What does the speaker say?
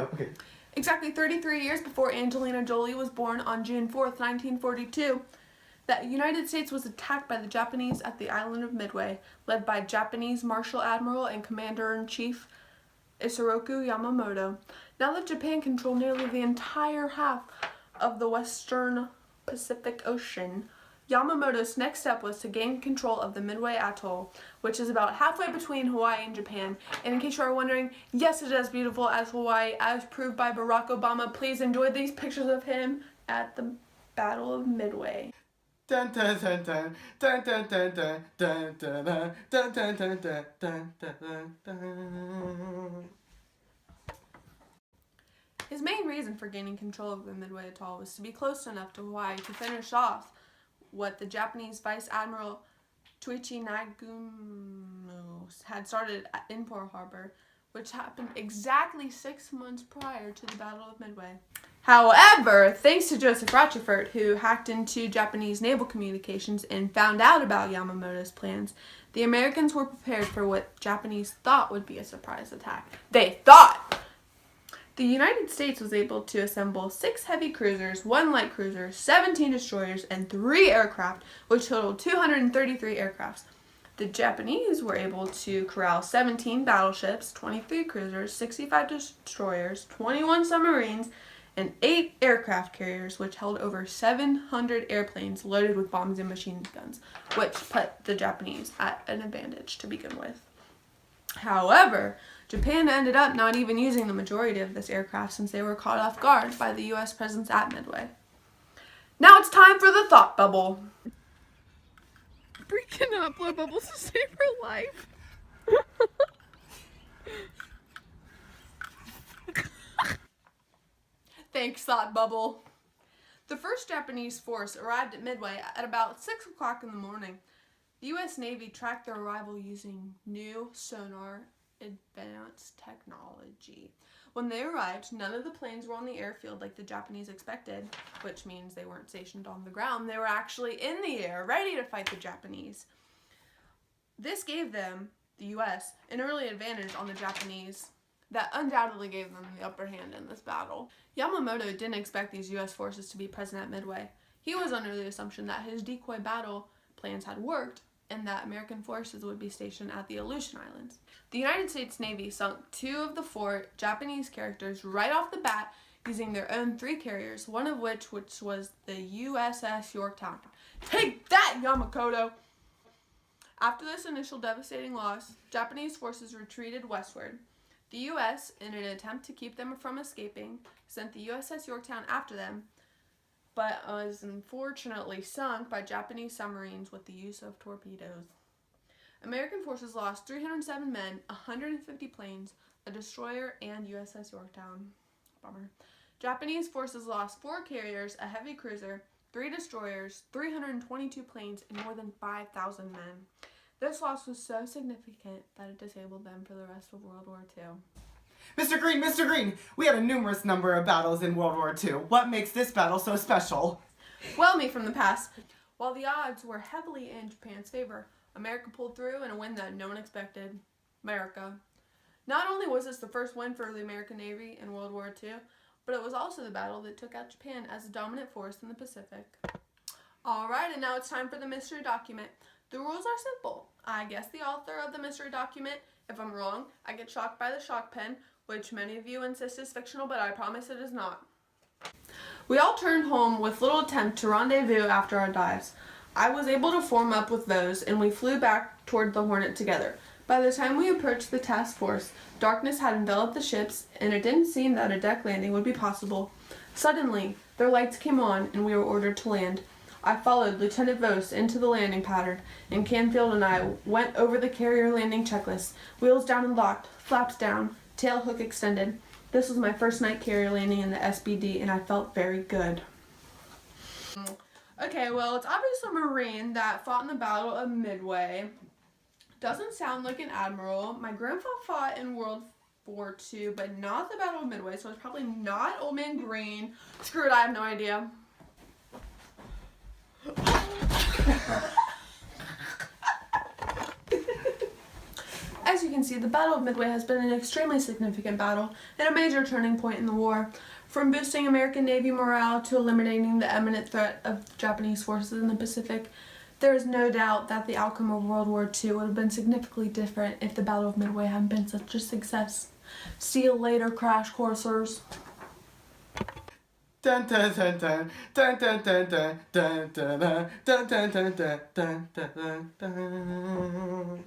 Okay. Exactly 33 years before Angelina Jolie was born on June 4th, 1942, the United States was attacked by the Japanese at the island of Midway, led by Japanese Marshal Admiral and Commander-in-Chief Isoroku Yamamoto. Now that Japan controlled nearly the entire half of the western Pacific Ocean, Yamamoto's next step was to gain control of the Midway Atoll, which is about halfway between Hawaii and Japan. And in case you are wondering, yes, it is as beautiful as Hawaii, as proved by Barack Obama. Please enjoy these pictures of him at the Battle of Midway. Dun dun dun dun dun dun dun dun dun dun dun dun dun dun dun dun dun. His main reason for gaining control of the Midway Atoll was to be close enough to Hawaii to finish off what the Japanese Vice Admiral Toichi Nagumo had started in Pearl Harbor, which happened exactly 6 months prior to the Battle of Midway. However, thanks to Joseph Rochefort, who hacked into Japanese naval communications and found out about Yamamoto's plans, the Americans were prepared for what Japanese thought would be a surprise attack. They thought! The United States was able to assemble 6 heavy cruisers, 1 light cruiser, 17 destroyers, and 3 aircraft, which totaled 233 aircrafts. The Japanese were able to corral 17 battleships, 23 cruisers, 65 destroyers, 21 submarines, and 8 aircraft carriers, which held over 700 airplanes loaded with bombs and machine guns, which put the Japanese at an advantage to begin with. However, Japan ended up not even using the majority of this aircraft since they were caught off guard by the U.S. presence at Midway. Now it's time for the thought bubble. Brie cannot blow bubbles to save her life. Thanks, thought bubble. The first Japanese force arrived at Midway at about 6 o'clock in the morning. The U.S. Navy tracked their arrival using new sonar advanced technology. When they arrived, none of the planes were on the airfield like the Japanese expected, which means they weren't stationed on the ground. They were actually in the air, ready to fight the Japanese. This gave them, the U.S., an early advantage on the Japanese that undoubtedly gave them the upper hand in this battle. Yamamoto didn't expect these U.S. forces to be present at Midway. He was under the assumption that his decoy battle plans had worked and that American forces would be stationed at the Aleutian Islands. The United States Navy sunk 2 of the 4 Japanese characters right off the bat using their own 3 carriers, one of which was the USS Yorktown. Take that, Yamamoto! After this initial devastating loss, Japanese forces retreated westward. The U.S., in an attempt to keep them from escaping, sent the USS Yorktown after them, but was unfortunately sunk by Japanese submarines with the use of torpedoes. American forces lost 307 men, 150 planes, a destroyer, and USS Yorktown. Bummer. Japanese forces lost 4 carriers, a heavy cruiser, 3 destroyers, 322 planes, and more than 5,000 men. This loss was so significant that it disabled them for the rest of World War II. Mr. Green, we had a numerous number of battles in World War II. What makes this battle so special? Well, me from the past. While the odds were heavily in Japan's favor, America pulled through in a win that no one expected. America. Not only was this the first win for the American Navy in World War II, but it was also the battle that took out Japan as a dominant force in the Pacific. Alright, and now it's time for the mystery document. The rules are simple. I guess the author of the mystery document. If I'm wrong, I get shocked by the shock pen, which many of you insist is fictional, but I promise it is not. We all turned home with little attempt to rendezvous after our dives. I was able to form up with those, and we flew back toward the Hornet together. By the time we approached the task force, darkness had enveloped the ships, and it didn't seem that a deck landing would be possible. Suddenly, their lights came on, and we were ordered to land. I followed Lieutenant Vos into the landing pattern, and Canfield and I went over the carrier landing checklist. Wheels down and locked, flaps down, tail hook extended. This was my first night carrier landing in the SBD, and I felt very good. Okay, well, it's obviously a Marine that fought in the Battle of Midway. Doesn't sound like an admiral. My grandpa fought in World War II, but not the Battle of Midway, so it's probably not Old Man Green. Screw it, I have no idea. As you can see, the Battle of Midway has been an extremely significant battle and a major turning point in the war. From boosting American Navy morale to eliminating the imminent threat of Japanese forces in the Pacific, there is no doubt that the outcome of World War II would have been significantly different if the Battle of Midway hadn't been such a success. See you later, Crash Coursers. Dun dun dun dun dun dun dun dun dun dun dun dun dun dun dun dun dun.